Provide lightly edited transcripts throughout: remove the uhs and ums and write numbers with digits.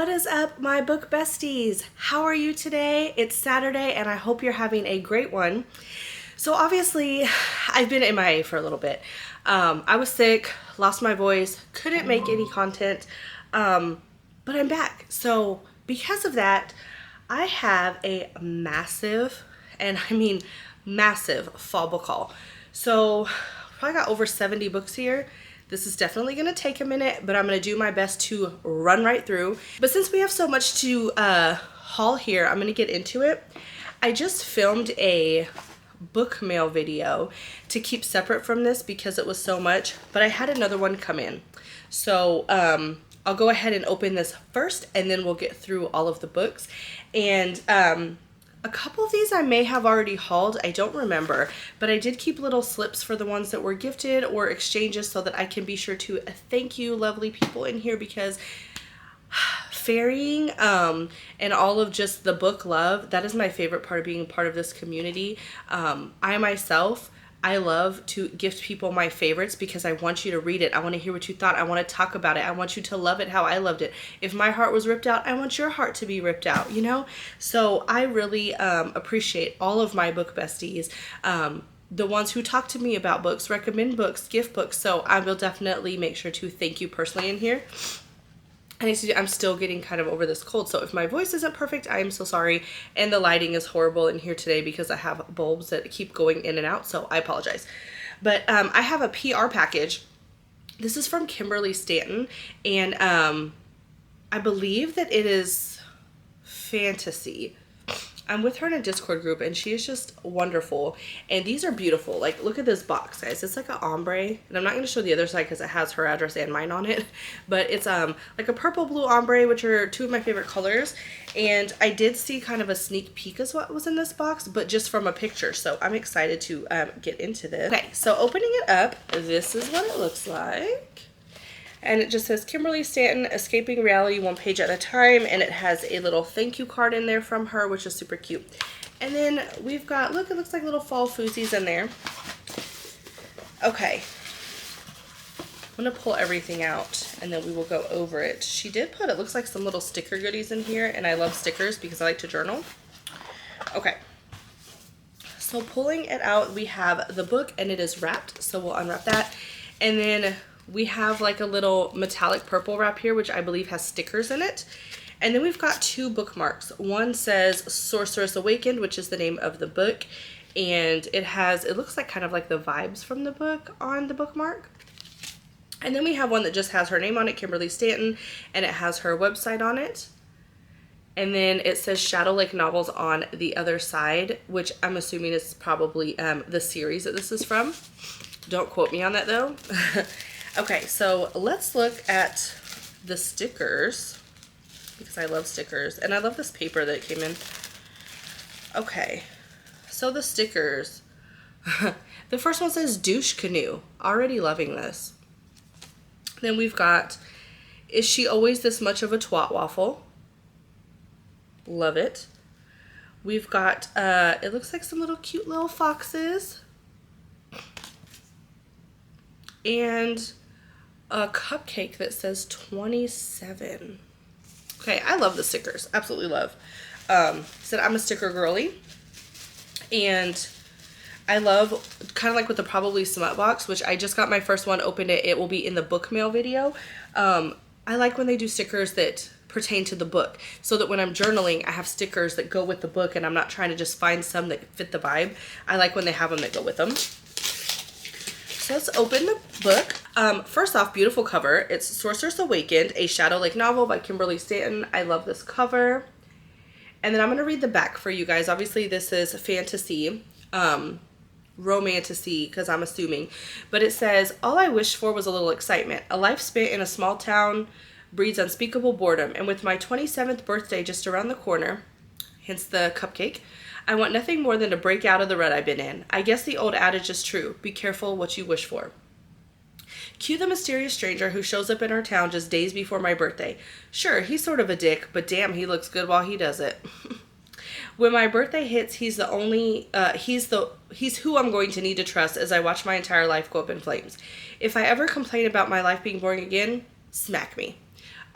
What is up, my book besties? How are you today? It's Saturday and I hope you're having a great one. So obviously, I've been MIA for a little bit. I was sick, lost my voice, couldn't make any content, but I'm back. So because of that, I have a massive, and I mean massive, fall book haul. So probably got over 70 books here. This is definitely going to take a minute, but I'm going to do my best to run right through. But since we have so much to haul here, I'm going to get into it. I just filmed a book mail video to keep separate from this because it was so much, but I had another one come in. So I'll go ahead and open this first, and then we'll get through all of the books. And a couple of these I may have already hauled, I don't remember, but I did keep little slips for the ones that were gifted or exchanges so that I can be sure to thank you lovely people in here, because ferrying and all of just the book love, that is my favorite part of being part of this community. I myself, I love to gift people my favorites because I want you to read it. I want to hear what you thought. I want to talk about it. I want you to love it how I loved it. If my heart was ripped out, I want your heart to be ripped out, you know? So I really appreciate all of my book besties, the ones who talk to me about books, recommend books, gift books. So I will definitely make sure to thank you personally in here. I'm still getting kind of over this cold, so if my voice isn't perfect, I am so sorry. And the lighting is horrible in here today because I have bulbs that keep going in and out, so I apologize. But I have a PR package. This is from Kimberly Stanton, and I believe that it is fantasy. I'm with her in a Discord group, and she is just wonderful. And these are beautiful. Like, look at this box, guys. It's like an ombre. And I'm not going to show the other side because it has her address and mine on it. But it's like a purple blue ombre, which are two of my favorite colors. And I did see kind of a sneak peek as what was in this box, but just from a picture. So I'm excited to get into this. Okay, so opening it up, this is what it looks like. And it just says Kimberly Stanton, Escaping Reality, one page at a time. And it has a little thank you card in there from her, which is super cute. And then we've got, look, it looks like little fall foosies in there. Okay. I'm going to pull everything out, and then we will go over it. She did put, it looks like some little sticker goodies in here. And I love stickers because I like to journal. Okay. So pulling it out, we have the book, and it is wrapped. So we'll unwrap that. And then we have like a little metallic purple wrap here, which I believe has stickers in it. And then we've got two bookmarks. One says Sorceress Awakened, which is the name of the book. And it has, it looks like kind of like the vibes from the book on the bookmark. And then we have one that just has her name on it, Kimberly Stanton, and it has her website on it. And then it says Shadow Lake Novels on the other side, which I'm assuming is probably the series that this is from. Don't quote me on that though. Okay, so let's look at the stickers, because I love stickers, and I love this paper that came in. Okay, so the stickers. The first one says Douche Canoe. Already loving this. Then we've got, Is She Always This Much of a Twat Waffle? Love it. We've got, it looks like some little cute little foxes. And a cupcake that says 27. Okay, I love the stickers. Absolutely love. Said I'm a sticker girly. And I love, kind of like with the Probably Smut box, which I just got my first one, opened it. It will be in the book mail video. I like when they do stickers that pertain to the book, so that when I'm journaling, I have stickers that go with the book, and I'm not trying to just find some that fit the vibe. I like when they have them that go with them. So let's open the book. First off, beautiful cover. It's Sorceress Awakened, a Shadow Lake novel by Kimberly Stanton. I love this cover. And then I'm going to read the back for you guys. Obviously, this is fantasy, romantasy, because I'm assuming. But it says, all I wished for was a little excitement. A life spent in a small town breeds unspeakable boredom. And with my 27th birthday just around the corner, hence the cupcake, I want nothing more than to break out of the rut I've been in. I guess the old adage is true. Be careful what you wish for. Cue the mysterious stranger who shows up in our town just days before my birthday. Sure, he's sort of a dick, but damn, he looks good while he does it. When my birthday hits, he's who I'm going to need to trust as I watch my entire life go up in flames. If I ever complain about my life being boring again, smack me.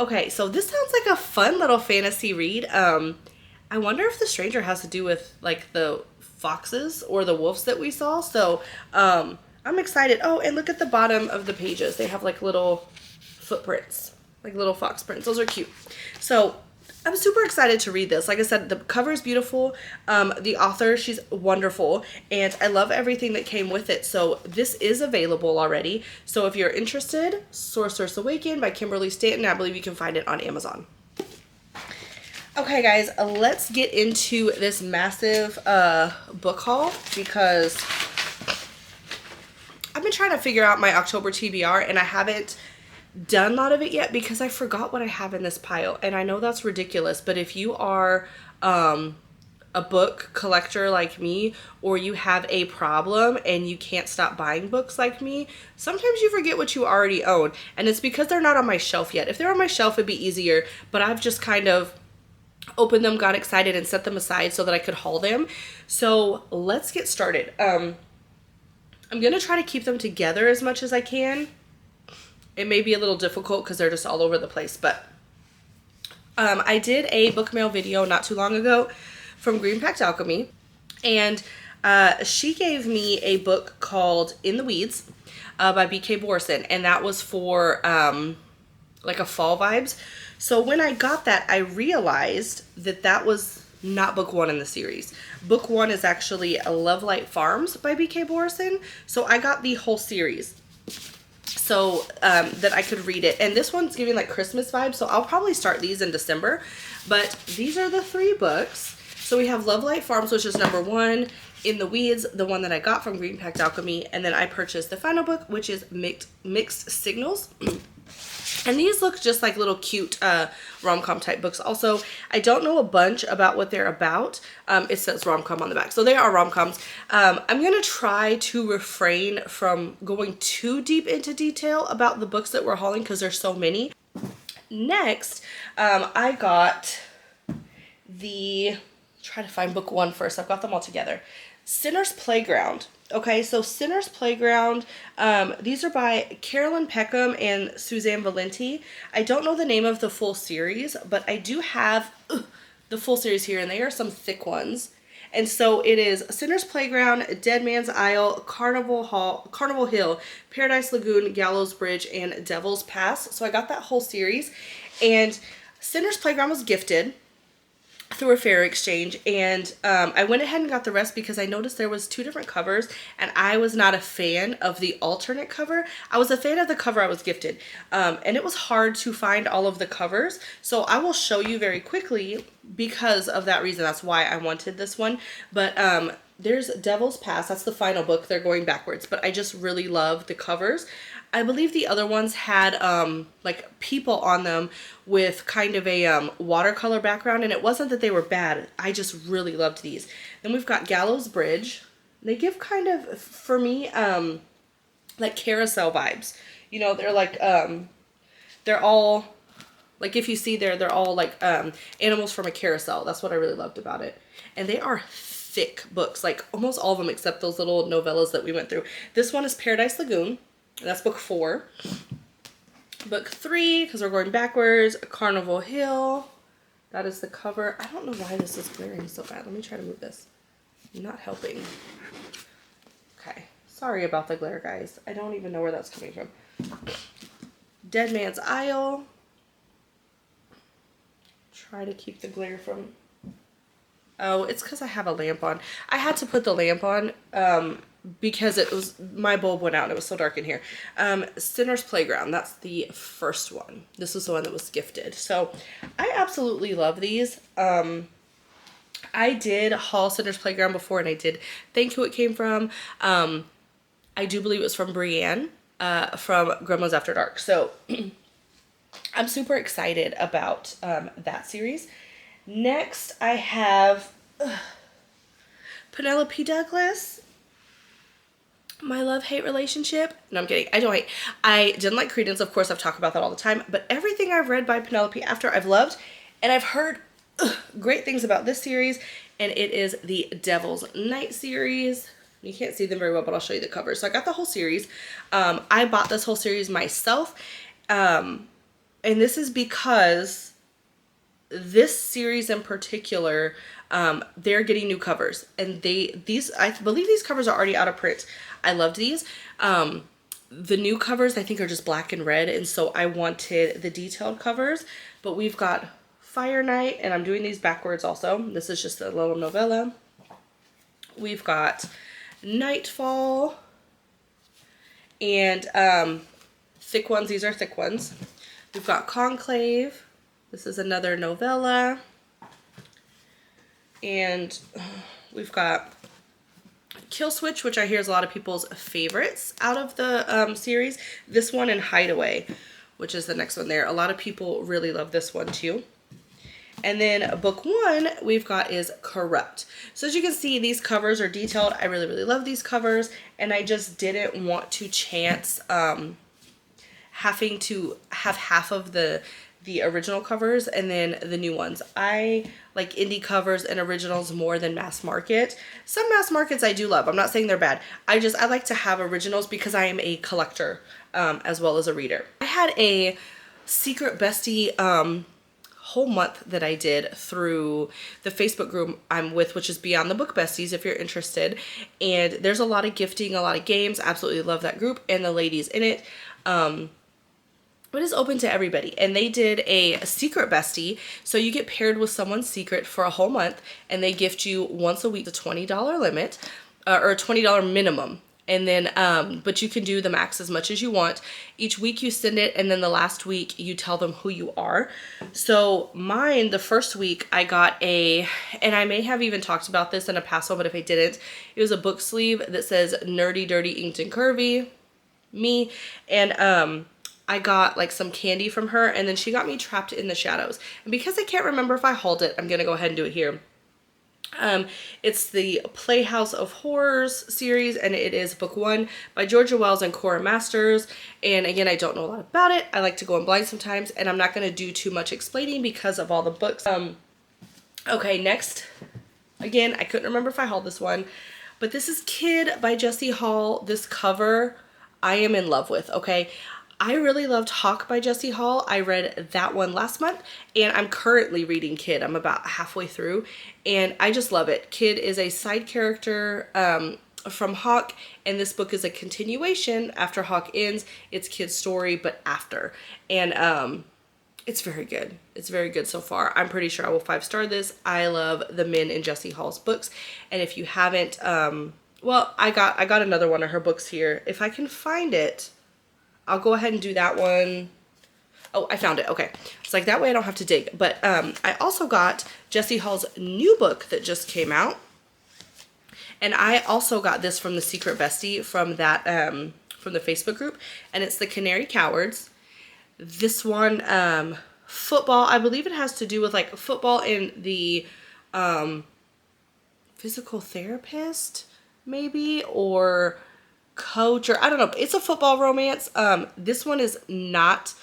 Okay, so this sounds like a fun little fantasy read. I wonder if The Stranger has to do with like the foxes or the wolves that we saw. So I'm excited. Oh, and look at the bottom of the pages. They have like little footprints, like little fox prints. Those are cute. So I'm super excited to read this. Like I said, the cover is beautiful. The author, she's wonderful, and I love everything that came with it. So this is available already. So if you're interested, Sorceress Awaken by Kimberly Stanton. I believe you can find it on Amazon. Okay, guys, let's get into this massive book haul because I've been trying to figure out my October TBR, and I haven't done a lot of it yet because I forgot what I have in this pile. And I know that's ridiculous, but if you are a book collector like me, or you have a problem and you can't stop buying books like me, sometimes you forget what you already own. And it's because they're not on my shelf yet. If they're on my shelf, it'd be easier, but I've just kind of opened them, got excited, and set them aside so that I could haul them. So let's get started. I'm going to try to keep them together as much as I can. It may be a little difficult because they're just all over the place, but I did a book mail video not too long ago from Green Pact Alchemy, and she gave me a book called In the Weeds by B.K. Borson, and that was for like a fall vibes. So when I got that, I realized that that was not book one in the series. Book one is actually a Love Light Farms by B.K. Borson, so I got the whole series so that I could read it. And this one's giving like Christmas vibes, so I'll probably start these in December. But these are the 3 books. So we have Love Light Farms, which is number 1, In the Weeds, the one that I got from Green Pact Alchemy, and then I purchased the final book, which is Mixed Signals. And these look just like little cute rom-com type books. Also, I don't know a bunch about what they're about. It says rom-com on the back. So they are rom-coms. I'm going to try to refrain from going too deep into detail about the books that we're hauling because there's so many. Next, I got try to find book 1 first. I've got them all together. Sinner's Playground. Okay, so Sinner's Playground, these are by Carolyn Peckham and Suzanne Valenti. I don't know the name of the full series, but I do have the full series here, and they are some thick ones. And so it is Sinner's Playground, Dead Man's Isle, Carnival Hill, Paradise Lagoon, Gallows Bridge, and Devil's Pass. So I got that whole series, and Sinner's Playground was gifted through a fair exchange, and I went ahead and got the rest because I noticed there was 2 different covers, and I was not a fan of the alternate cover. I was a fan of the cover I was gifted, and it was hard to find all of the covers, so I will show you very quickly because of that reason. That's why I wanted this one. But there's Devil's Pass. That's the final book. They're going backwards, but I just really love the covers. I believe the other ones had like people on them with kind of a watercolor background, and it wasn't that they were bad. I just really loved these. Then we've got Gallows Bridge. They give kind of, for me, like carousel vibes. You know, they're like, they're all, like if you see they're all like animals from a carousel. That's what I really loved about it. And they are thick books, like almost all of them except those little novellas that we went through. This one is Paradise Lagoon. That's book 4. Book 3, because we're going backwards, Carnival Hill. That is the cover. I don't know why this is glaring so bad. Let me try to move this. Not helping. Okay. Sorry about the glare, guys. I don't even know where that's coming from. Dead Man's Isle. Try to keep the glare from... Oh, it's because I have a lamp on. I had to put the lamp on because it was, my bulb went out and it was so dark in here. Sinner's Playground, that's the first one. This was the one that was gifted. So I absolutely love these. I did haul Sinner's Playground before, and I did thank who it came from. I do believe it was from Brienne from Grandma's After Dark. So I'm super excited about that series. Next, I have Penelope Douglas, My Love-Hate Relationship. No, I'm kidding. I don't hate. I didn't like Credence. Of course, I've talked about that all the time. But everything I've read by Penelope After, I've loved. And I've heard great things about this series. And it is the Devil's Night series. You can't see them very well, but I'll show you the cover. So I got the whole series. I bought this whole series myself. And this is because this series in particular, they're getting new covers, and I believe these covers are already out of print. I loved these. The new covers I think are just black and red, and so I wanted the detailed covers. But we've got Fire Night, and I'm doing these backwards also. This is just a little novella. We've got Nightfall, and thick ones. These are thick ones. We've got Conclave. This is another novella. And we've got Kill Switch, which I hear is a lot of people's favorites out of the series. This one and Hideaway, which is the next one there. A lot of people really love this one too. And then book one we've got is Corrupt. So as you can see, these covers are detailed. I really, really love these covers, and I just didn't want to chance having to have half of the original covers and then the new ones. I like indie covers and originals more than mass market. Some mass markets I do love. I'm not saying they're bad. I like to have originals because I am a collector as well as a reader. I had a secret bestie whole month that I did through the Facebook group I'm with, which is Beyond the Book Besties, if you're interested. And there's a lot of gifting, a lot of games. Absolutely love that group and the ladies in it. It is open to everybody, and they did a secret bestie, so you get paired with someone's secret for a whole month, and they gift you once a week the $20 limit, or a $20 minimum, and then but you can do the max as much as you want. Each week you send it, and then the last week you tell them who you are. So mine, the first week I got and I may have even talked about this in a past one, but if I didn't, it was a book sleeve that says Nerdy, Dirty, Inked, and Curvy, me, and I got like some candy from her, and then she got me Trapped in the Shadows. And because I can't remember if I hauled it, I'm gonna go ahead and do it here. It's the Playhouse of Horrors series, and it is book one by Georgia Wells and Cora Masters. And again, I don't know a lot about it. I like to go in blind sometimes, and I'm not gonna do too much explaining because of all the books. Okay, next. Again, I couldn't remember if I hauled this one, but this is Kid by Jessie Hall. This cover I am in love with, okay? I really loved Hawk by Jessie Hall. I read that one last month, and I'm currently reading Kid. I'm about halfway through, and I just love it. Kid is a side character from Hawk, and this book is a continuation after Hawk ends. It's Kid's story, but after. And it's very good. It's very good so far. I'm pretty sure I will 5-star this. I love the men in Jessie Hall's books, and if you haven't, well, I got another one of her books here. If I can find it, I'll go ahead and do that one. Oh, I found it. Okay. It's like that way I don't have to dig. But I also got Jessie Hall's new book that just came out. And I also got this from the Secret Bestie from that from the Facebook group. And it's The Canary Cowards. This one, football. I believe it has to do with like football and the physical therapist, maybe, or coach, or I don't know. It's a football romance. This one is not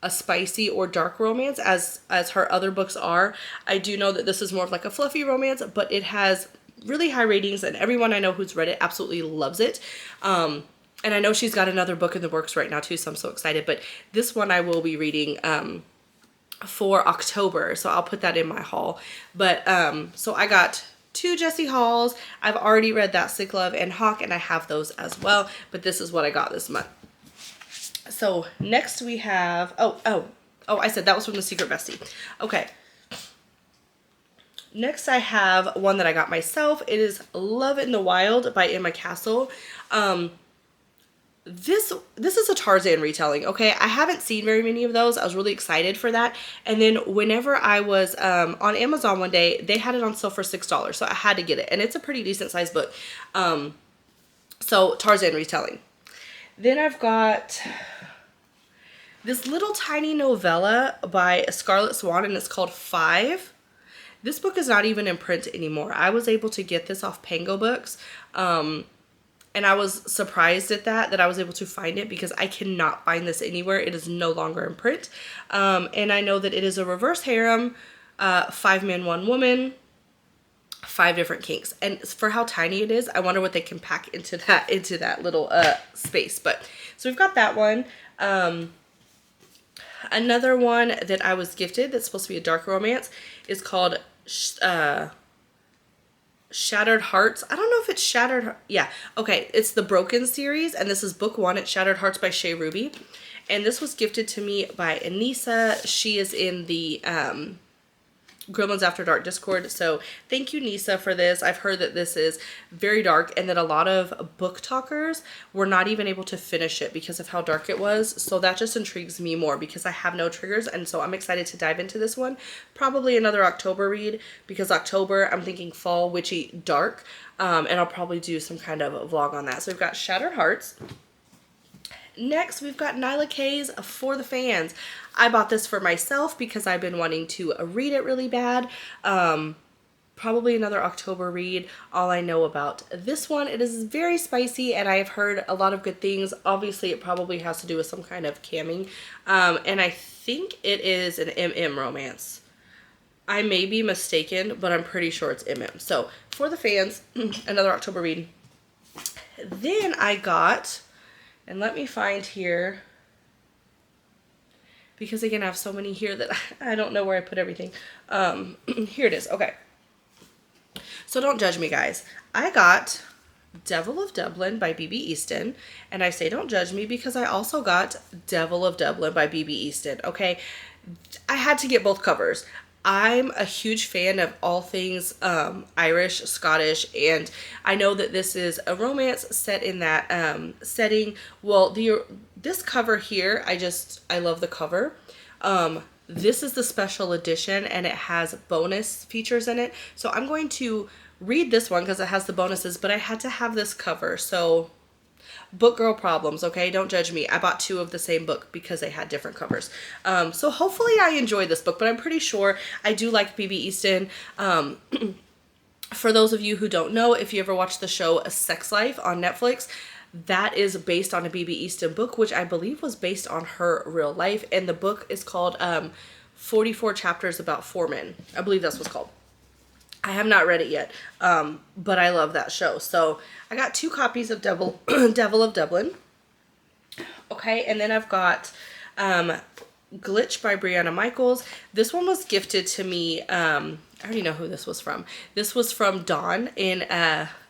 a spicy or dark romance as her other books are. I do know that this is more of like a fluffy romance, but it has really high ratings, and everyone I know who's read it absolutely loves it. And I know she's got another book in the works right now too, so I'm so excited. But this one I will be reading for October, so I'll put that in my haul. But so I got 2 Jessie Halls. I've already read That Sick Love and Hawk, and I have those as well, but this is what I got this month. So next we have, I said that was from the Secret Bestie. Okay. Next I have one that I got myself. It is Love in the Wild by Emma Castle. This is a Tarzan retelling, okay? I haven't seen very many of those. I was really excited for that. And then whenever I was on Amazon one day, they had it on sale for $6, so I had to get it. And it's a pretty decent sized book. So Tarzan retelling. Then I've got this little tiny novella by Scarlet Swan, and it's called 5. This book is not even in print anymore. I was able to get this off Pango Books. And I was surprised at that I was able to find it, because I cannot find this anywhere. It is no longer in print. And I know that it is a reverse harem, 5 men, 1 woman, 5 different kinks. And for how tiny it is, I wonder what they can pack into that little space. But so we've got that one. Another one that I was gifted that's supposed to be a dark romance is called Shattered Hearts. I don't know if it's Shattered. Yeah. Okay. It's the Broken series, and this is book 1. It's Shattered Hearts by Shea Ruby. And this was gifted to me by Anissa. She is in the Gremlins After Dark Discord. So thank you, Nisa, for this. I've heard that this is very dark and that a lot of book talkers were not even able to finish it because of how dark it was. So that just intrigues me more because I have no triggers. And so I'm excited to dive into this one. Probably another October read because October, I'm thinking fall, witchy, dark. And I'll probably do some kind of a vlog on that. So we've got Shattered Hearts. Next, we've got Nyla K's For the Fans. I bought this for myself because I've been wanting to read it really bad. Probably another October read. All I know about this one, it is very spicy and I've heard a lot of good things. Obviously, it probably has to do with some kind of camming. And I think it is an MM romance. I may be mistaken, but I'm pretty sure it's MM. So, For the Fans, another October read. Then I got... And let me find here, because again, I have so many here that I don't know where I put everything. Here it is. Okay. So don't judge me, guys. I got Devil of Dublin by B.B. Easton. And I say don't judge me because I also got Devil of Dublin by B.B. Easton. Okay. I had to get both covers. I'm a huge fan of all things Irish, Scottish, and I know that this is a romance set in that setting. Well, this cover here, I love the cover. This is the special edition, and it has bonus features in it. So I'm going to read this one because it has the bonuses, but I had to have this cover. So... book girl problems, okay? Don't judge me. I bought 2 of the same book because they had different covers. So hopefully I enjoy this book, but I'm pretty sure I do like B.B. Easton. For those of you who don't know, if you ever watched the show A Sex Life on Netflix, that is based on a B.B. Easton book, which I believe was based on her real life. And the book is called 44 Chapters About Foremen. I believe that's what's called. I have not read it yet, but I love that show. So I got 2 copies of Devil of Dublin. Okay, and then I've got Glitch by Brianna Michaels. This one was gifted to me. I already know who this was from. This was from Dawn in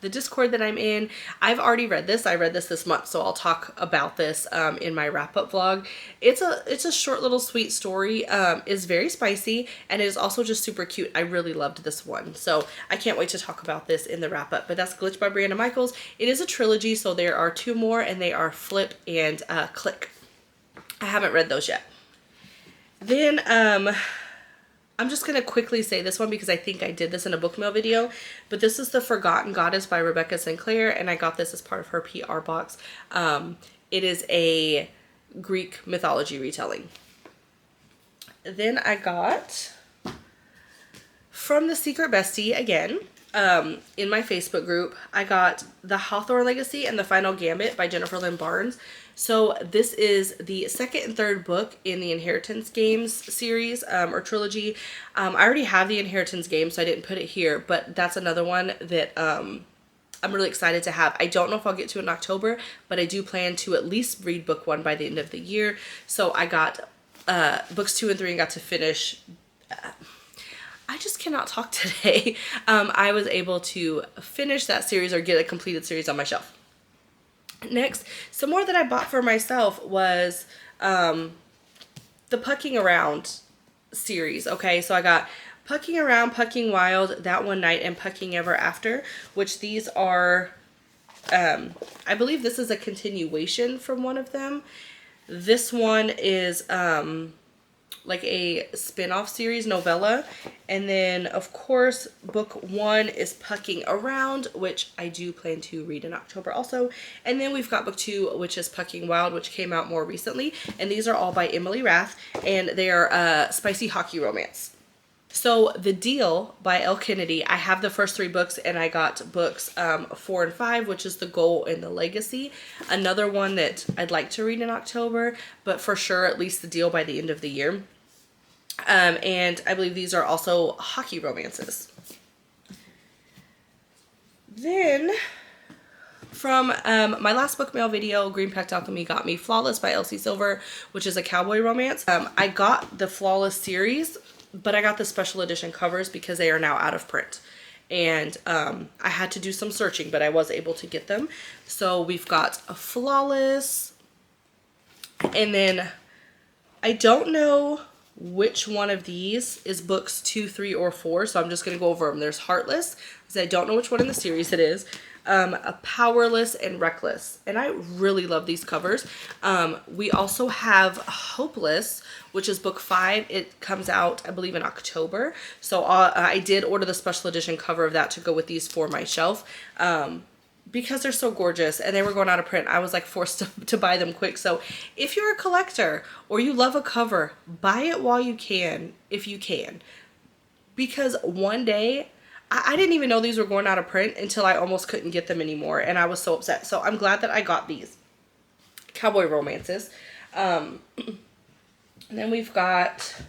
the Discord that I'm in. I've already read this. I read this month, so I'll talk about this in my wrap-up vlog. It's a short little sweet story. It's very spicy, and it is also just super cute. I really loved this one, so I can't wait to talk about this in the wrap-up. But that's Glitch by Brianna Michaels. It is a trilogy, so there are 2 more, and they are Flip and Click. I haven't read those yet. Then, I'm just going to quickly say this one because I think I did this in a book mail video, but this is The Forgotten Goddess by Rebecca Sinclair, and I got this as part of her PR box. It is a Greek mythology retelling. Then I got from The Secret Bestie again, in my Facebook group, I got The Hawthorne Legacy and The Final Gambit by Jennifer Lynn Barnes. So this is the 2nd and 3rd book in the Inheritance Games series, or trilogy. I already have the Inheritance Games, so I didn't put it here, but that's another one that I'm really excited to have. I don't know if I'll get to it in October, but I do plan to at least read book 1 by the end of the year. So I got books 2 and 3 and got to finish... I just cannot talk today. I was able to finish that series or get a completed series on my shelf. Next, some more that I bought for myself was the Pucking Around series. Okay, so I got Pucking Around, Pucking Wild, That One Night, and Pucking Ever After, which these are, I believe this is a continuation from one of them. This one is like a spin-off series novella, and then of course book 1 is Pucking Around, which I do plan to read in October also, and then we've got book 2, which is Pucking Wild, which came out more recently, and these are all by Emily Rath, and they are spicy hockey romance. So The Deal by Elle Kennedy, I have the first 3 books, and I got books 4 and 5, which is The Goal and The Legacy. Another one that I'd like to read in October, but for sure at least The Deal by the end of the year. And I believe these are also hockey romances. Then From my last book mail video, Green Pact Alchemy got me Flawless by Elsie Silver, which is a cowboy romance. I got the Flawless series, but I got the special edition covers because they are now out of print. And I had to do some searching, but I was able to get them. So we've got a Flawless, and then I don't know which one of these is books 2, 3, or 4, so I'm just going to go over them. There's Heartless, because I don't know which one in the series it is. A Powerless and Reckless, and I really love these covers. We also have Hopeless, which is book 5. It comes out, I believe, in October, so I did order the special edition cover of that to go with these for my shelf, because they're so gorgeous and they were going out of print. I was like forced to buy them quick. So if you're a collector or you love a cover, buy it while you can, if you can, because one day I didn't even know these were going out of print until I almost couldn't get them anymore, and I was so upset. So I'm glad that I got these cowboy romances. And then we've got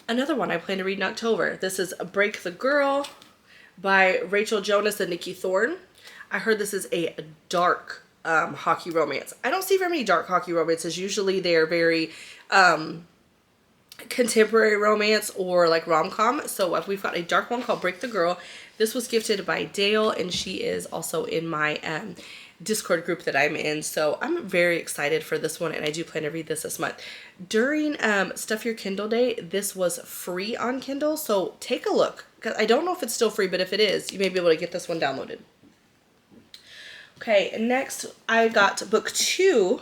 another one I plan to read in October. This is Break the Girl by Rachel Jonas and Nikki Thorne. I heard this is a dark hockey romance. I don't see very many dark hockey romances. Usually they're very contemporary romance or like rom-com. So we've got a dark one called Break the Girl. This was gifted by Dale, and she is also in my Discord group that I'm in. So I'm very excited for this one, and I do plan to read this month. During Stuff Your Kindle Day, this was free on Kindle, so take a look. Because I don't know if it's still free, but if it is, you may be able to get this one downloaded. Okay, and next I got book 2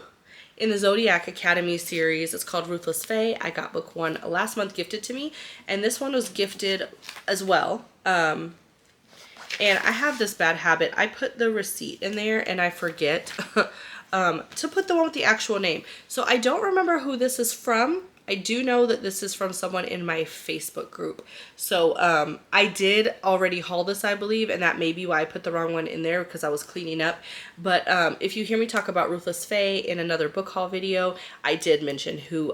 in the Zodiac Academy series. It's called Ruthless Fae. I got book 1 last month gifted to me, and this one was gifted as well. And I have this bad habit. I put the receipt in there and I forget to put the one with the actual name. So I don't remember who this is from. I do know that this is from someone in my Facebook group. So I did already haul this, I believe, and that may be why I put the wrong one in there, because I was cleaning up. But if you hear me talk about Ruthless Fae in another book haul video, I did mention who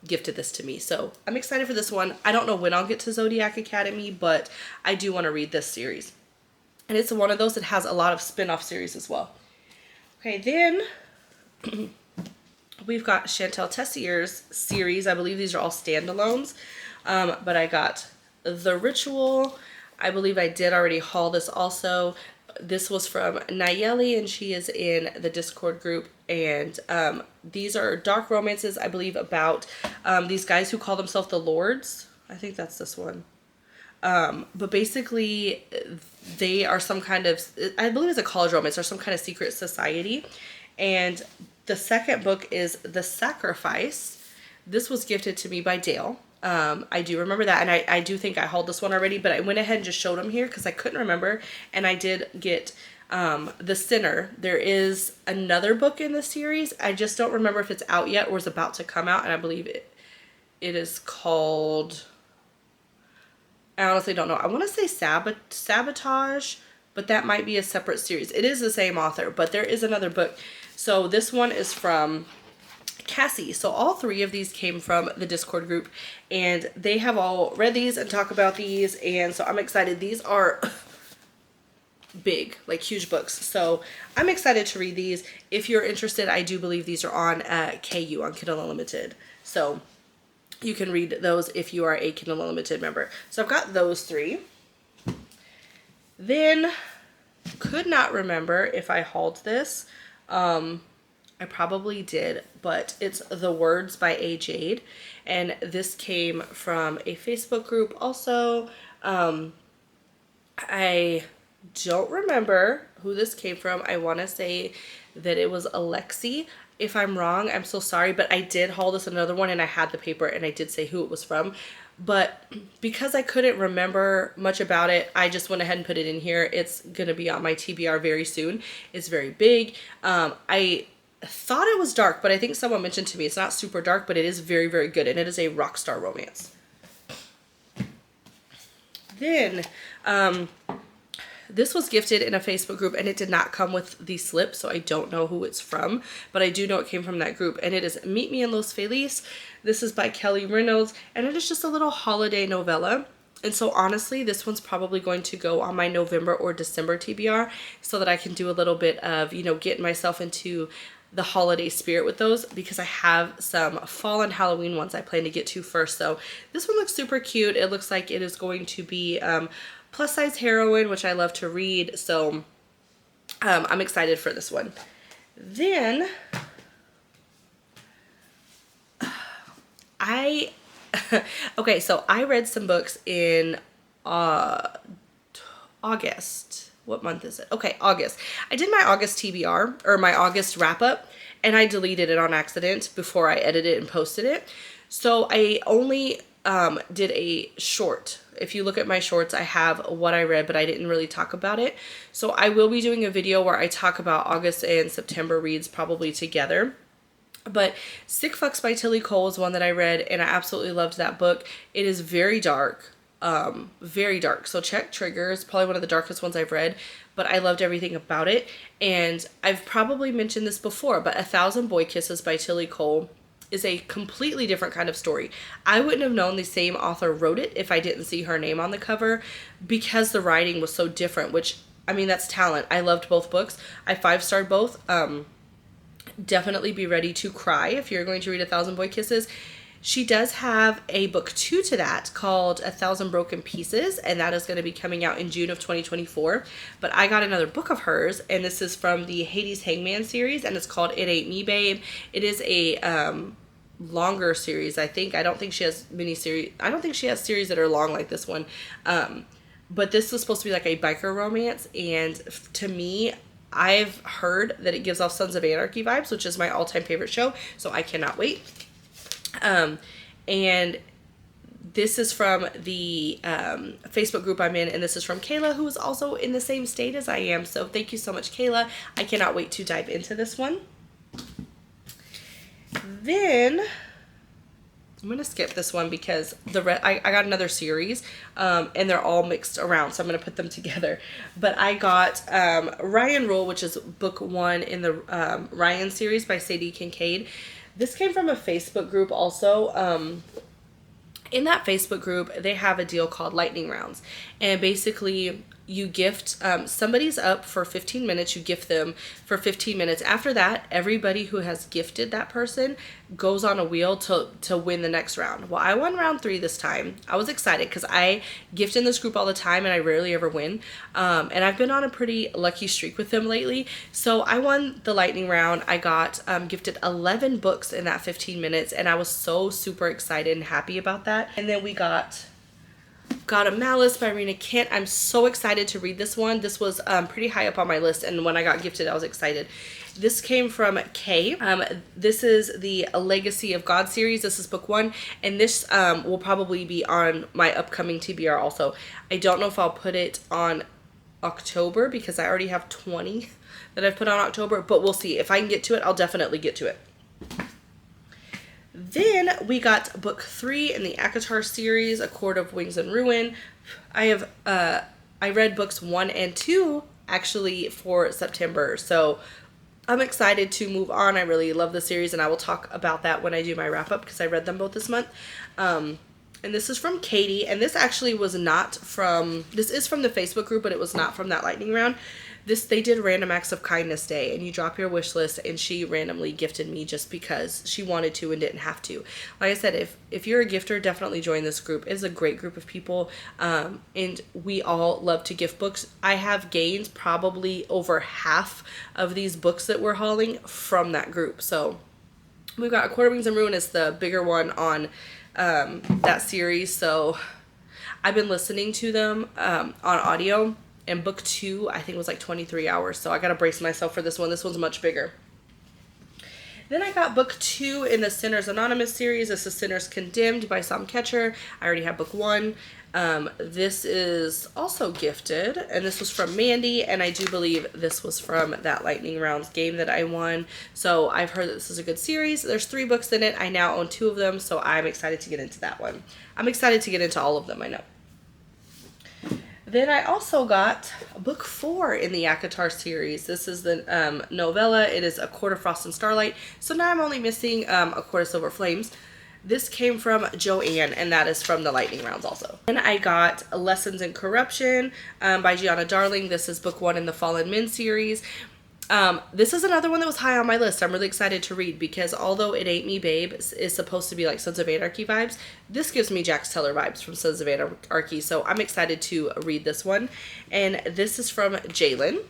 gifted this to me. So I'm excited for this one. I don't know when I'll get to Zodiac Academy, but I do want to read this series. And it's one of those that has a lot of spin-off series as well. Okay, then we've got Chantel Tessier's series. I believe these are all standalones. But I got The Ritual. I believe I did already haul this also. This was from Nayeli, and she is in the Discord group. And these are dark romances, I believe, about these guys who call themselves the Lords. I think that's this one. But basically, they are some kind of, I believe it's a college romance or some kind of secret society. And the second book is The Sacrifice. This was gifted to me by Dale. I do remember that, and I do think I hauled this one already, but I went ahead and just showed them here because I couldn't remember. And I did get The Sinner. There is another book in the series. I just don't remember if it's out yet or is about to come out, and I believe it is called, I honestly don't know. I want to say Sabotage, but that might be a separate series. It is the same author, but there is another book. So this one is from Cassie. So all 3 of these came from the Discord group, and they have all read these and talk about these, and so I'm excited. These are big, like huge books. So I'm excited to read these. If you're interested, I do believe these are on KU, on Kindle Unlimited. So you can read those if you are a Kindle Unlimited member. So I've got those 3. Then, could not remember if I hauled this. I probably did, but it's The Words by A. Jade. And this came from a Facebook group also. I don't remember who this came from. I want to say that it was Alexi. If I'm wrong, I'm so sorry, but I did haul this another one, and I had the paper, and I did say who it was from. But because I couldn't remember much about it, I just went ahead and put it in here. It's going to be on my TBR very soon. It's very big. I thought it was dark, but I think someone mentioned to me it's not super dark, but it is very, very good, and it is a rock star romance. Then, this was gifted in a Facebook group, and it did not come with the slip, so I don't know who it's from, but I do know it came from that group, and it is Meet Me in Los Feliz. This is by Kelly Reynolds, and it is just a little holiday novella. And so honestly, this one's probably going to go on my November or December TBR so that I can do a little bit of, you know, getting myself into the holiday spirit with those, because I have some fall and Halloween ones I plan to get to first. So this one looks super cute. It looks like it is going to be plus size heroine, which I love to read. So I'm excited for this one. Then okay, so I read some books in August. What month is it? Okay, August. I did my August TBR, or my August wrap up, and I deleted it on accident before I edited and posted it. So I only did a short. If you look at my shorts, I have what I read, but I didn't really talk about it. So I will be doing a video where I talk about August and September reads probably together. But Sick Fucks by Tilly Cole is one that I read, and I absolutely loved that book. It is very dark. Very dark. So check triggers, probably one of the darkest ones I've read, but I loved everything about it. And I've probably mentioned this before, but 1,000 Boy Kisses by Tilly Cole is a completely different kind of story. I wouldn't have known the same author wrote it if I didn't see her name on the cover, because the writing was so different, which, I mean, that's talent. I loved both books. I 5-starred both. Definitely be ready to cry if you're going to read 1,000 Boy Kisses. She does have a book 2 to that called 1,000 Broken Pieces, and that is going to be coming out in June of 2024. But I got another book of hers, and this is from the Hades Hangman series, and it's called It Ain't Me, Babe. It is a longer series, I think. I don't think she has mini-series. I don't think she has series that are long like this one. But this was supposed to be like a biker romance, and to me, I've heard that it gives off Sons of Anarchy vibes, which is my all-time favorite show, so I cannot wait. And this is from the Facebook group I'm in, and this is from Kayla, who is also in the same state as I am. So thank you so much, Kayla. I cannot wait to dive into this one. Then I'm going to skip this one because I got another series, and they're all mixed around, so I'm going to put them together. But I got Ryan Rule, which is book 1 in the Ryan series by Sadie Kincaid. This came from a Facebook group also. In that Facebook group, they have a deal called lightning rounds. And basically, you gift, somebody's up for 15 minutes, you gift them for 15 minutes. After that, everybody who has gifted that person goes on a wheel to win the next round. Well, I won round 3 this time. I was excited because I gift in this group all the time and I rarely ever win. And I've been on a pretty lucky streak with them lately. So I won the lightning round. I got gifted 11 books in that 15 minutes, and I was so super excited and happy about that. And then we got a Malice by Rena Kent. I'm so excited to read this one. This was pretty high up on my list, and when I got gifted, I was excited. This came from Kay. This is the Legacy of God series. This is book 1, and this will probably be on my upcoming TBR also. I don't know if I'll put it on October because I already have 20 that I've put on October, but we'll see. If I can get to it, I'll definitely get to it. Then we got book 3 in the ACOTAR series, A Court of Wings and Ruin. I read books 1 and 2 actually for September, so I'm excited to move on. I really love the series, and I will talk about that when I do my wrap up because I read them both this month. And this is from Katie, and this actually was not from, this is from the Facebook group, but it was not from that lightning round. They did Random Acts of Kindness Day, and you drop your wish list, and she randomly gifted me just because she wanted to and didn't have to. Like I said, if you're a gifter, definitely join this group. It's a great group of people, and we all love to gift books. I have gained probably over half of these books that we're hauling from that group. So we've got A Quarter Wings and Ruin is the bigger one on that series, so I've been listening to them on audio. And book 2, I think, was like 23 hours. So I got to brace myself for this one. This one's much bigger. Then I got book 2 in the Sinners Anonymous series. This is Sinners Condemned by Sam Ketcher. I already have book 1. This is also gifted. And this was from Mandy. And I do believe this was from that Lightning Rounds game that I won. So I've heard that this is a good series. There's 3 books in it. I now own 2 of them. So I'm excited to get into that one. I'm excited to get into all of them, I know. Then I also got book 4 in the ACOTAR series. This is the novella. It is A Court of Frost and Starlight. So now I'm only missing A Court of Silver Flames. This came from Joanne, and that is from the Lightning Rounds also. And I got Lessons in Corruption by Gianna Darling. This is book 1 in the Fallen Men series. This is another one that was high on my list. I'm really excited to read because although It Ain't Me Babe is supposed to be like Sons of Anarchy vibes, this gives me Jax Teller vibes from Sons of Anarchy. So I'm excited to read this one. And this is from Jalen.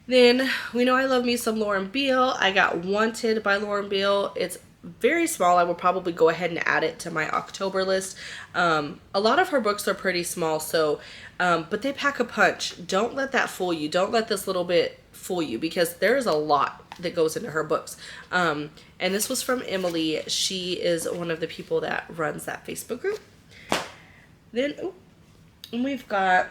Then we know I love me some Lauren Beale. I got Wanted by Lauren Beale. It's very small. I will probably go ahead and add it to my October list. A lot of her books are pretty small, so but they pack a punch. Don't let that fool you. Don't let this little bit fool you because there's a lot that goes into her books. And this was from Emily. She is one of the people that runs that Facebook group. Then we've got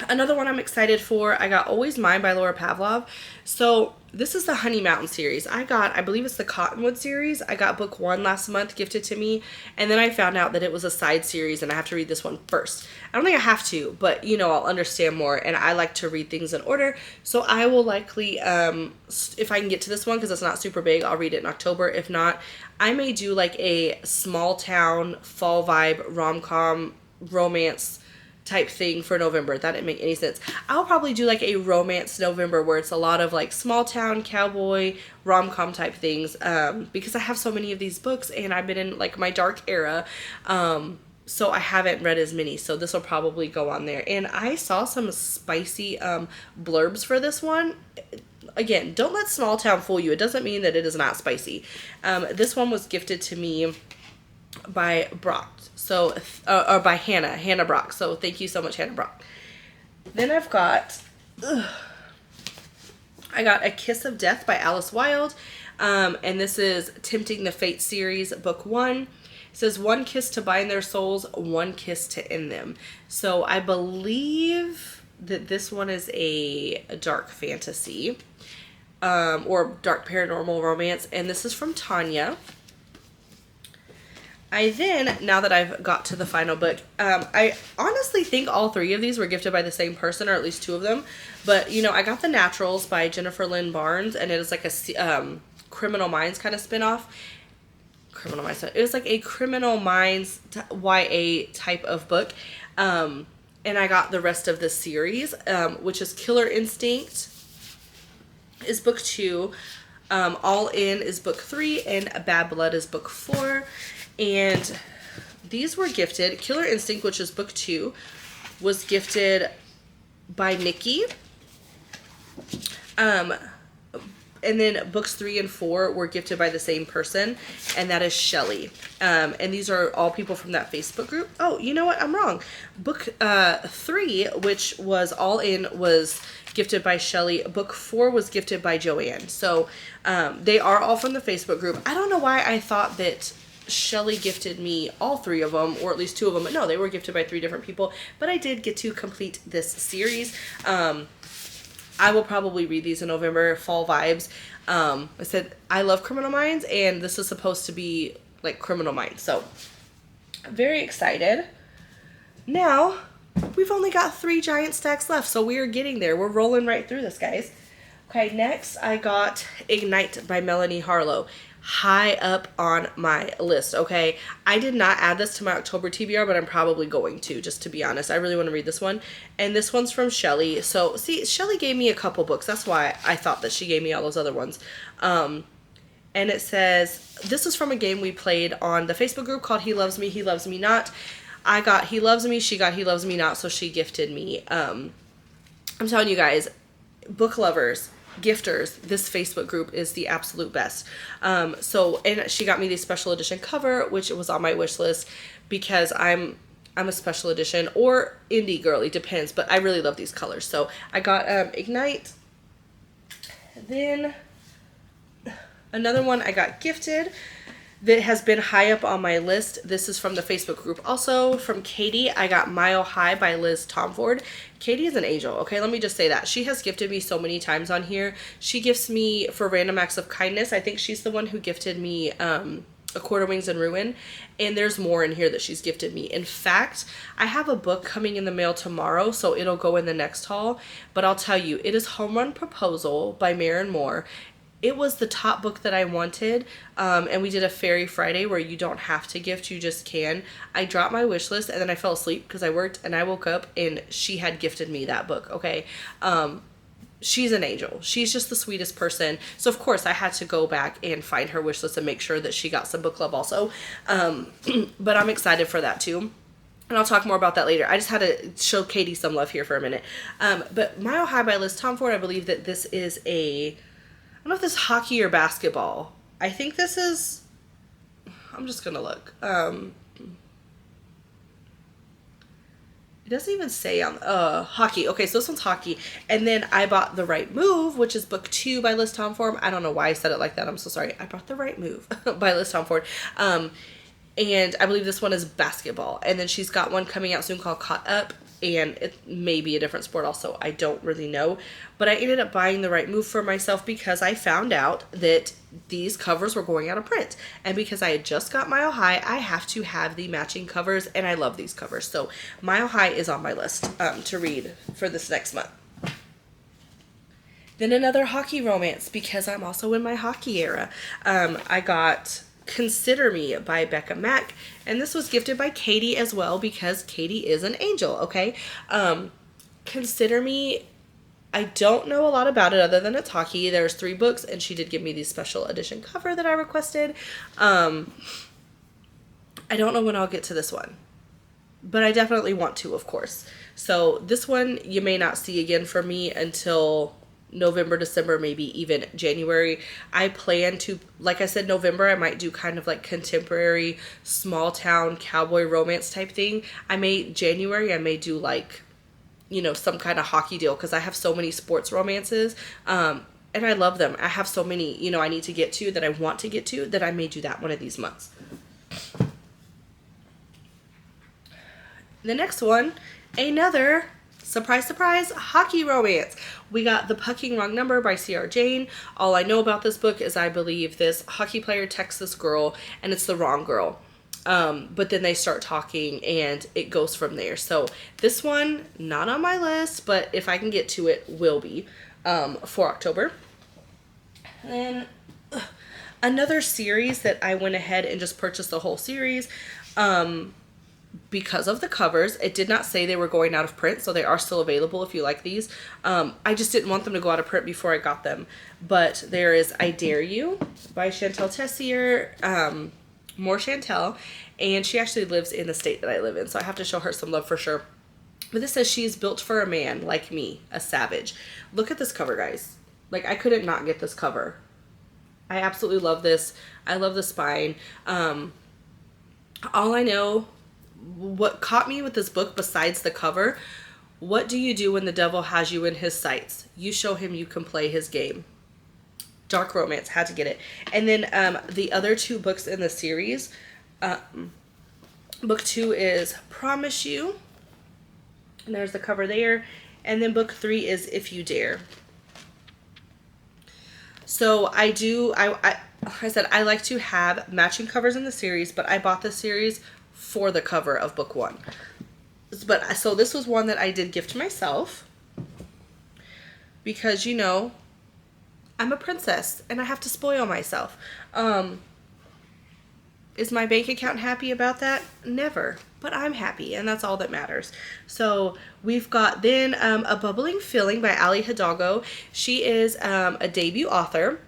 another one I'm excited for. I got Always Mine by Laura Pavlov. So this is the Honey Mountain series. I believe it's the Cottonwood series. I got book 1 last month gifted to me. And then I found out that it was a side series and I have to read this one first. I don't think I have to, but you know, I'll understand more. And I like to read things in order. So I will likely, if I can get to this one, because it's not super big, I'll read it in October. If not, I may do like a small town, fall vibe, rom-com, romance type thing for November. That didn't make any sense. I'll probably do like a romance November where it's a lot of like small town cowboy rom-com type things because I have so many of these books and I've been in like my dark era, so I haven't read as many, so this will probably go on there. And I saw some spicy blurbs for this one. Again, don't let small town fool you. It doesn't mean that it is not spicy. This one was gifted to me by Brock, so or by Hannah Brock. So thank you so much, Hannah Brock. Then I've got I got A Kiss of Death by Alice Wilde, and this is Tempting the Fate series, book 1. It says 1 kiss to bind their souls, 1 kiss to end them. So I believe that this one is a dark fantasy or dark paranormal romance, and this is from Tanya. I then, now that I've got to the final book, I honestly think all 3 of these were gifted by the same person, or at least 2 of them. But, you know, I got The Naturals by Jennifer Lynn Barnes, and it is like a Criminal Minds kind of spinoff. Criminal Minds. It was like a Criminal Minds YA type of book. And I got the rest of the series, which is Killer Instinct is book 2. All In is book 3, and Bad Blood is book 4. And these were gifted. Killer Instinct, which is book 2, was gifted by Nikki. And then books 3 and 4 were gifted by the same person, and that is Shelly. And these are all people from that Facebook group. Oh, you know what? I'm wrong. Book 3, which was All In, was gifted by Shelly. Book 4 was gifted by Joanne. So they are all from the Facebook group. I don't know why I thought that Shelly gifted me all 3 of them, or at least 2 of them. But no, they were gifted by 3 different people. But I did get to complete this series. I will probably read these in November, fall vibes. I said I love Criminal Minds, and this is supposed to be like Criminal Minds. So very excited. Now we've only got 3 giant stacks left, so we are getting there. We're rolling right through this, guys. Okay, next I got Ignite by Melanie Harlow. High up on my list, okay? I did not add this to my October TBR, but I'm probably going to, just to be honest. I really want to read this one. And this one's from Shelly. So, see, Shelly gave me a couple books. That's why I thought that she gave me all those other ones. And it says, this is from a game we played on the Facebook group called He Loves Me, He Loves Me Not. I got He Loves Me, she got He Loves Me Not, so she gifted me. I'm telling you guys, book lovers, gifters, this Facebook group is the absolute best. So, and she got me the special edition cover, which was on my wish list because I'm a special edition or indie girly, depends, but I really love these colors. So I got Ignite. Then another one I got gifted that has been high up on my list. This is from the Facebook group. Also from Katie, I got Mile High by Liz Tomford. Katie is an angel, okay? Let me just say that. She has gifted me so many times on here. She gifts me for random acts of kindness. I think she's the one who gifted me A Quarter Wings and Ruin. And there's more in here that she's gifted me. In fact, I have a book coming in the mail tomorrow, so it'll go in the next haul. But I'll tell you, it is Home Run Proposal by Maren Moore. it was the top book that I wanted, and we did a Fairy Friday where you don't have to gift, you just can. I dropped my wish list, and then I fell asleep because I worked, and I woke up, and she had gifted me that book, okay? She's an angel. She's just the sweetest person. So, of course, I had to go back and find her wish list and make sure that she got some book club also. But I'm excited for that, too. And I'll talk more about that later. I just had to show Katie some love here for a minute. But Mile High by Liz Tomford, I believe that this is I don't know if this is hockey or basketball. I think this is, I'm just going to look. It doesn't even say on, hockey. Okay, so this one's hockey. And then I bought The Right Move, which is book 2 by Liz Tomford. I don't know why I said it like that. I'm so sorry. I bought The Right Move by Liz Tomford. And I believe this one is basketball. And then she's got one coming out soon called Caught Up. And it may be a different sport also. I don't really know. But I ended up buying The Right Move for myself because I found out that these covers were going out of print. And because I had just got Mile High, I have to have the matching covers. And I love these covers. So Mile High is on my list to read for this next month. Then another hockey romance because I'm also in my hockey era. I got Consider Me by Becca Mack, and this was gifted by Katie as well because Katie is an angel, okay? Consider Me, I don't know a lot about it other than it's hockey. There's 3 books, and she did give me the special edition cover that I requested. I don't know when I'll get to this one, but I definitely want to, of course. So this one you may not see again from me until November, December, maybe even January. I plan to, like I said, November, I might do kind of like contemporary, small town, cowboy romance type thing. January, I may do like, you know, some kind of hockey deal because I have so many sports romances. And I love them. I have so many, you know, I need to get to that I want to get to that I may do that one of these months. The next one, another surprise, surprise, hockey romance. We got The Pucking Wrong Number by C.R. Jane. All I know about this book is I believe this hockey player texts this girl and it's the wrong girl. But then they start talking and it goes from there. So this one, not on my list, but if I can get to it, will be for October. And then another series that I went ahead and just purchased the whole series. Because of the covers. It did not say they were going out of print, so they are still available if you like these. I just didn't want them to go out of print before I got them. But there is I Dare You by Chantel Tessier, more Chantel, and she actually lives in the state that I live in, so I have to show her some love for sure. But this says she's built for a man like me, a savage. Look at this cover, guys. Like, I couldn't not get this cover. I absolutely love this. I love the spine. All I know, what caught me with this book besides the cover, what do you do when the devil has you in his sights? You show him you can play his game. Dark romance, had to get it. And then the other 2 books in the series, book 2 is Promise You, and there's the cover there, and then book 3 is If You Dare. So I said I like to have matching covers in the series, but I bought the series for the cover of book 1. But so this was one that I did gift to myself because, you know, I'm a princess and I have to spoil myself. Is my bank account happy about that? Never. But I'm happy, and that's all that matters. So we've got then A Bubbling Feeling by Ali Hidalgo. She is a debut author.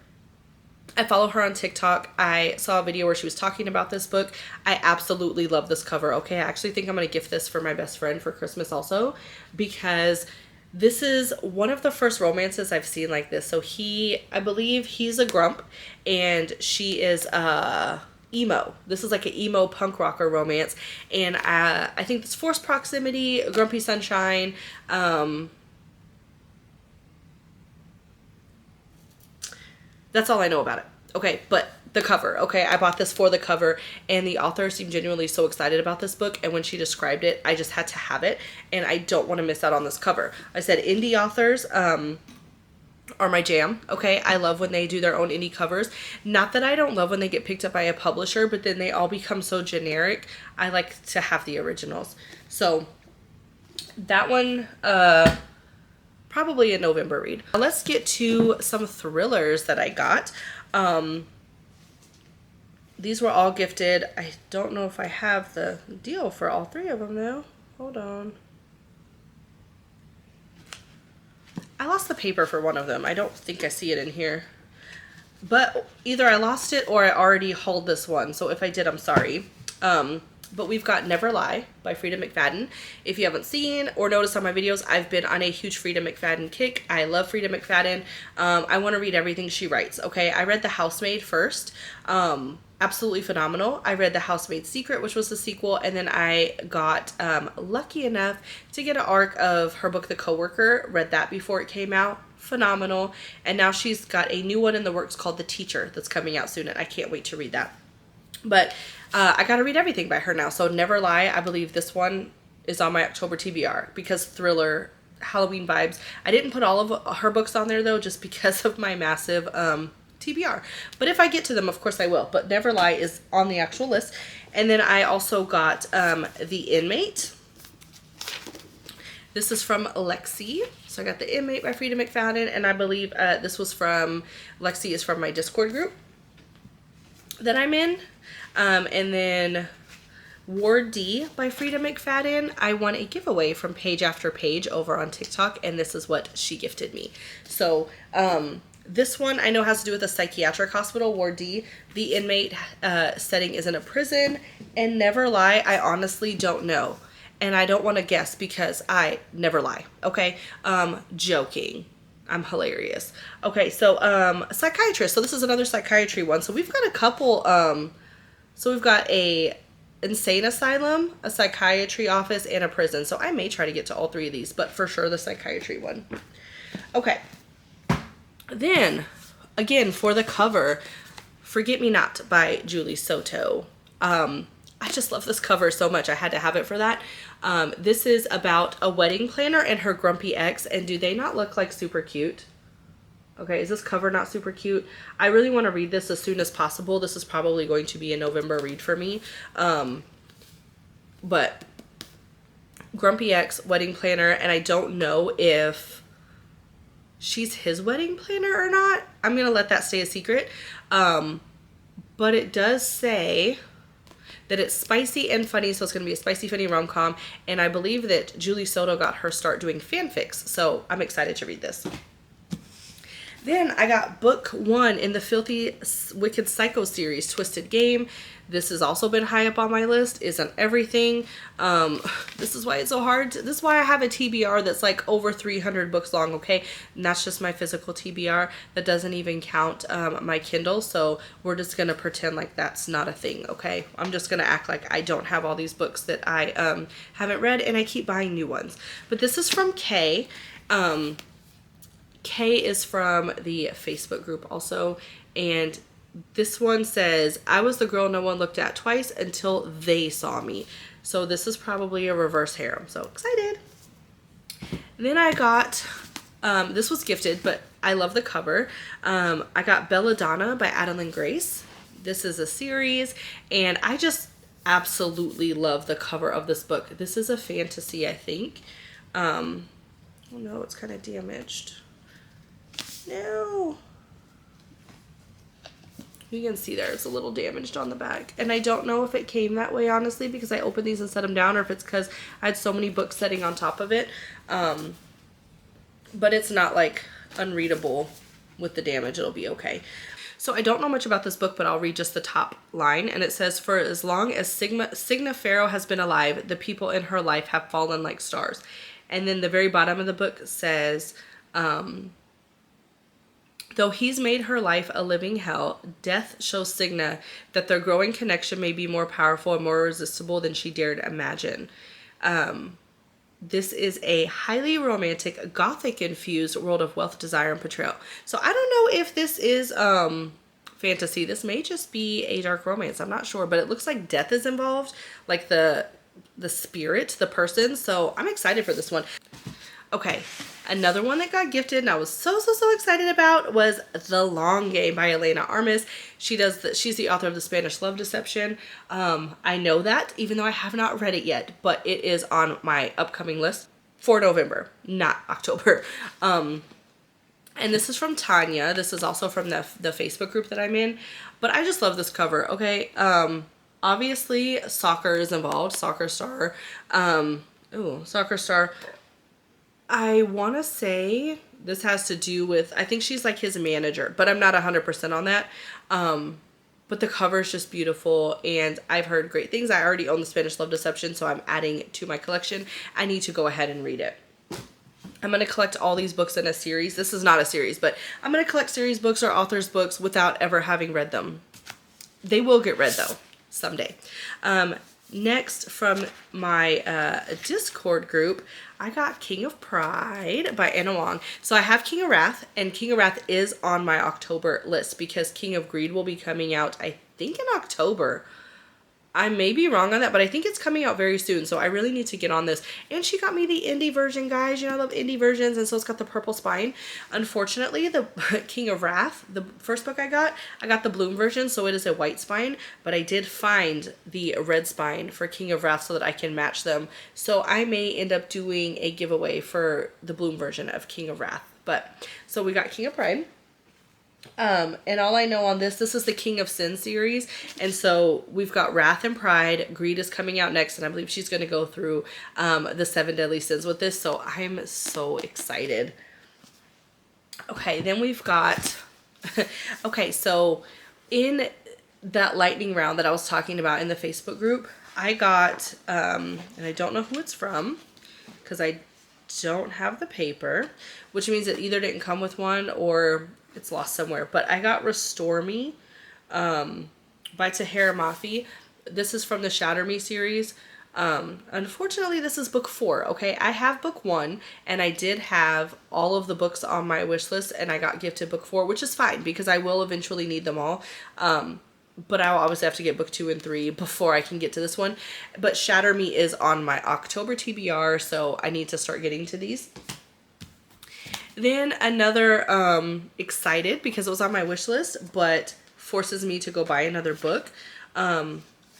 I follow her on TikTok. I saw a video where she was talking about this book. I absolutely love this cover. Okay, I actually think I'm going to gift this for my best friend for Christmas also, because this is one of the first romances I've seen like this. So I believe he's a grump and she is emo. This is like an emo punk rocker romance. And I think it's Forced Proximity, Grumpy Sunshine, that's all I know about it. Okay, but the cover. Okay, I bought this for the cover, and the author seemed genuinely so excited about this book, and when she described it, I just had to have it, and I don't want to miss out on this cover. I said indie authors are my jam. Okay, I love when they do their own indie covers. Not that I don't love when they get picked up by a publisher, but then they all become so generic. I like to have the originals. So that one, probably a November read. Let's get to some thrillers that I got. These were all gifted. I don't know if I have the deal for all 3 of them though. Hold on. I lost the paper for one of them. I don't think I see it in here. But either I lost it or I already hauled this one. So if I did, I'm sorry. But we've got Never Lie by Frida McFadden. If you haven't seen or noticed on my videos, I've been on a huge Frida McFadden kick. I love Frida McFadden. I want to read everything she writes. Okay, I read The Housemaid first. Absolutely phenomenal. I read The Housemaid's Secret, which was the sequel, and then I got lucky enough to get an arc of her book, The Coworker. Read that before it came out. Phenomenal. And now she's got a new one in the works called The Teacher that's coming out soon, and I can't wait to read that. But I got to read everything by her now. So Never Lie, I believe this one is on my October TBR because thriller, Halloween vibes. I didn't put all of her books on there though, just because of my massive TBR. But if I get to them, of course I will. But Never Lie is on the actual list. And then I also got The Inmate. This is from Lexi. So I got The Inmate by Frida McFadden. And I believe this was from, Lexi is from my Discord group that I'm in. And then Ward D by Frida McFadden. I won a giveaway from Page After Page over on TikTok. And this is what she gifted me. So, this one I know has to do with a psychiatric hospital, Ward D. The Inmate setting is in a prison. And Never Lie, I honestly don't know. And I don't want to guess because I never lie. Okay? Joking. I'm hilarious. Okay, so a psychiatrist. So this is another psychiatry one. So we've got a couple. So we've got a insane asylum, a psychiatry office, and a prison. So I may try to get to all 3 of these, but for sure the psychiatry one. Okay. Then, again, for the cover, Forget Me Not by Julie Soto. I just love this cover so much. I had to have it for that. This is about a wedding planner and her grumpy ex. And do they not look like super cute? Okay, is this cover not super cute? I really want to read this as soon as possible. This is probably going to be a November read for me. But grumpy ex, wedding planner, and I don't know if she's his wedding planner or not. I'm going to let that stay a secret. But it does say that it's spicy and funny, so it's going to be a spicy, funny rom-com. And I believe that Julie Soto got her start doing fanfics, so I'm excited to read this. Then I got book 1 in the Filthy Wicked Psycho series, Twisted Game. This has also been high up on my list, is on everything. This is why it's so hard. This is why I have a TBR that's like over 300 books long, okay? And that's just my physical TBR. That doesn't even count my Kindle, so we're just going to pretend like that's not a thing, okay? I'm just going to act like I don't have all these books that I haven't read, and I keep buying new ones. But this is from Kay. Kay is from the Facebook group also, and this one says, I was the girl no one looked at twice until they saw me. So this is probably a reverse harem. So excited. Then I got, this was gifted, but I love the cover. I got Belladonna by Adeline Grace. This is a series, and I just absolutely love the cover of this book. This is a fantasy, I think. Oh no, it's kind of damaged. No. You can see there, it's a little damaged on the back. And I don't know if it came that way, honestly, because I opened these and set them down, or if it's because I had so many books sitting on top of it. But it's not, like, unreadable with the damage. It'll be okay. So I don't know much about this book, but I'll read just the top line. And it says, for as long as Signa Farrow has been alive, the people in her life have fallen like stars. And then the very bottom of the book says, though he's made her life a living hell, death shows Signa that their growing connection may be more powerful and more irresistible than she dared imagine. This is a highly romantic, gothic-infused world of wealth, desire, and betrayal. So I don't know if this is fantasy. This may just be a dark romance. I'm not sure, but it looks like death is involved, like the spirit, the person. So I'm excited for this one. Okay, another one that got gifted and I was so excited about was The Long Game by Elena Armas. She's the author of The Spanish Love Deception. I know that, even though I have not read it yet, but it is on my upcoming list. for November, not October. And this is from Tanya. This is also from the Facebook group that I'm in. But I just love this cover, okay? Obviously, soccer is involved. Soccer star. Soccer star. I want to say this has to do with, I think she's like his manager, but I'm not 100% on that. But the cover is just beautiful, and I've heard great things. I already own the Spanish Love Deception, so I'm adding it to my collection. I need to go ahead and read it. I'm going to collect all these books in a series. This is not a series, but I'm going to collect series books or authors' books without ever having read them. They will get read, though, someday. Next, from my Discord group, I got King of Pride by Anna Wong. So I have King of Wrath, and King of Wrath is on my October list because King of Greed will be coming out, I think, in October. I may be wrong on that, but I think it's coming out very soon, so I really need to get on this. And she got me the indie version, guys. You know, I love indie versions, and so it's got the purple spine. Unfortunately, the King of Wrath, the first book I got the Bloom version, so it is a white spine, but I did find the red spine for King of Wrath so that I can match them. So I may end up doing a giveaway for the Bloom version of King of Wrath. But, so we got King of Pride. And all I know on this is the King of Sin series, and so we've got Wrath and Pride. Greed is coming out next, and I believe she's going to go through the 7 deadly sins with this, so I'm so excited. Okay, then we've got okay, so in that lightning round that I was talking about in the Facebook group, I got and I don't know who it's from because I don't have the paper, which means it either didn't come with one or it's lost somewhere. But I got Restore Me by Tahira Mafi. This is from the Shatter Me series. Unfortunately, this is book 4, okay? I have book 1, and I did have all of the books on my wish list, and I got gifted book 4, which is fine because I will eventually need them all. But I'll obviously have to get book 2 and 3 before I can get to this one. But Shatter Me is on my October TBR, so I need to start getting to these. Then another excited because it was on my wish list, but forces me to go buy another book.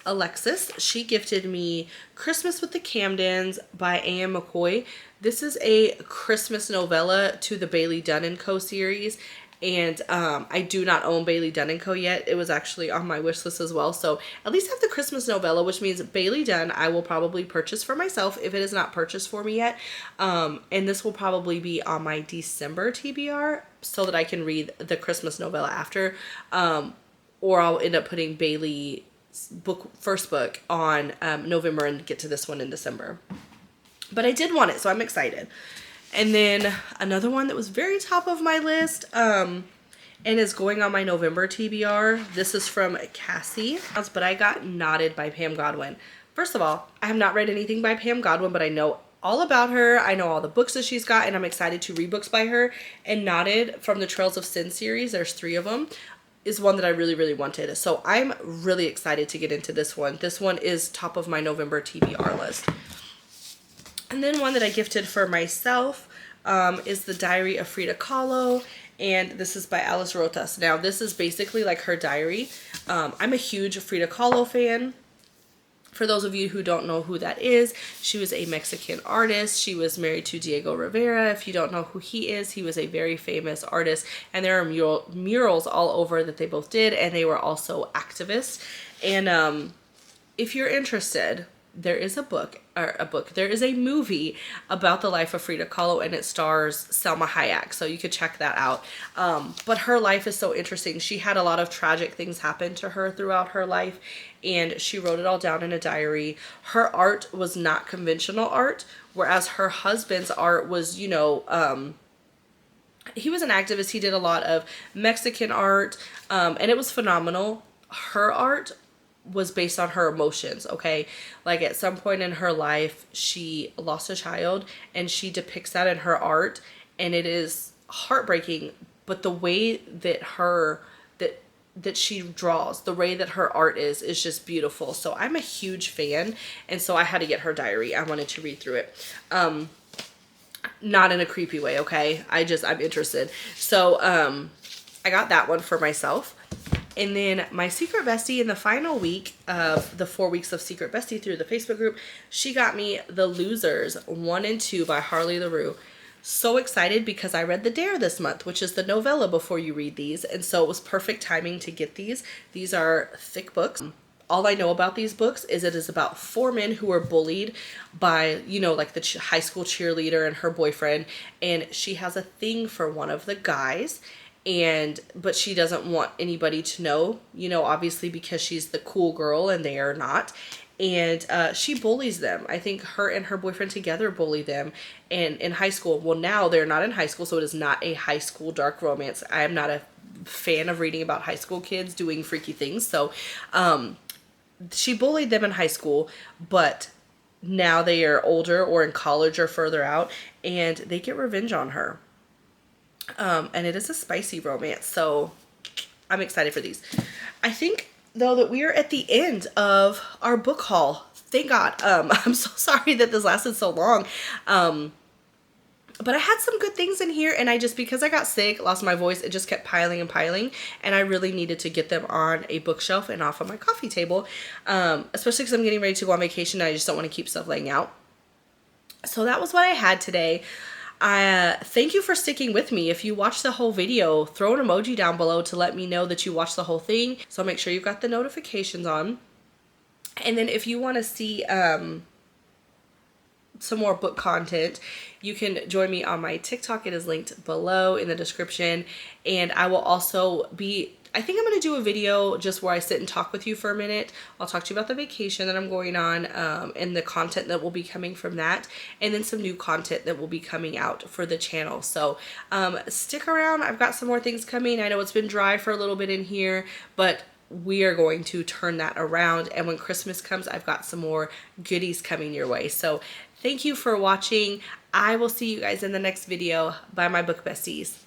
Alexis, she gifted me Christmas with the Camdens by A.M. McCoy. This is a Christmas novella to the Bailey Dunn & Co. series. And I do not own Bailey Dunn & Co. yet. It was actually on my wish list as well. So at least have the Christmas novella, which means Bailey Dunn I will probably purchase for myself if it is not purchased for me yet. And this will probably be on my December TBR so that I can read the Christmas novella after. Or I'll end up putting Bailey's first book on November and get to this one in December. But I did want it, so I'm excited. And then another one that was very top of my list and is going on my November TBR. This is from Cassie, but I got Knotted by Pam Godwin. First of all, I have not read anything by Pam Godwin, but I know all about her. I know all the books that she's got, and I'm excited to read books by her. And Knotted from the Trails of Sin series, there's 3 of them, is one that I really, really wanted. So I'm really excited to get into this one. This one is top of my November TBR list. And then one that I gifted for myself is The Diary of Frida Kahlo, and this is by Alice Rotas. Now, this is basically like her diary. I'm a huge Frida Kahlo fan. For those of you who don't know who that is, she was a Mexican artist. She was married to Diego Rivera. If you don't know who he is, he was a very famous artist, and there are murals all over that they both did, and they were also activists. And if you're interested, there is there is a movie about the life of Frida Kahlo, and it stars Selma Hayek, so you could check that out. But her life is so interesting. She had a lot of tragic things happen to her throughout her life, and she wrote it all down in a diary. Her art was not conventional art, whereas her husband's art was, you know, he was an activist. He did a lot of Mexican art, and it was phenomenal. Her art was based on her emotions, okay? Like at some point in her life, she lost a child, and she depicts that in her art, and it is heartbreaking, but the way that that she draws, the way that her art is just beautiful. So I'm a huge fan, and so I had to get her diary. I wanted to read through it. Not in a creepy way, okay? I'm interested. So I got that one for myself. And then my secret bestie in the final week of the 4 weeks of Secret Bestie through the Facebook group, she got me The Losers 1 and 2 by Harley LaRue. So excited because I read The Dare this month, which is the novella before you read these. And so it was perfect timing to get these. These are thick books. All I know about these books is it is about 4 men who are bullied by, you know, like the high school cheerleader and her boyfriend. And she has a thing for one of the guys. But she doesn't want anybody to know, you know, obviously because she's the cool girl and they are not. And she bullies them. I think her and her boyfriend together bully them in high school. Well, now they're not in high school, so it is not a high school dark romance. I am not a fan of reading about high school kids doing freaky things. So she bullied them in high school, but now they are older or in college or further out, and they get revenge on her. And it is a spicy romance, so I'm excited for these. I think, though, that we are at the end of our book haul. Thank God. I'm so sorry that this lasted so long. But I had some good things in here, and because I got sick, lost my voice, it just kept piling and piling, and I really needed to get them on a bookshelf and off of my coffee table, especially because I'm getting ready to go on vacation, and I just don't want to keep stuff laying out. So that was what I had today. Thank you for sticking with me. If you watched the whole video, throw an emoji down below to let me know that you watched the whole thing. So make sure you've got the notifications on. And then if you want to see some more book content, you can join me on my TikTok. It is linked below in the description. And I will also I think I'm going to do a video just where I sit and talk with you for a minute. I'll talk to you about the vacation that I'm going on and the content that will be coming from that. And then some new content that will be coming out for the channel. So stick around. I've got some more things coming. I know it's been dry for a little bit in here, but we are going to turn that around. And when Christmas comes, I've got some more goodies coming your way. So thank you for watching. I will see you guys in the next video. Bye, my book besties.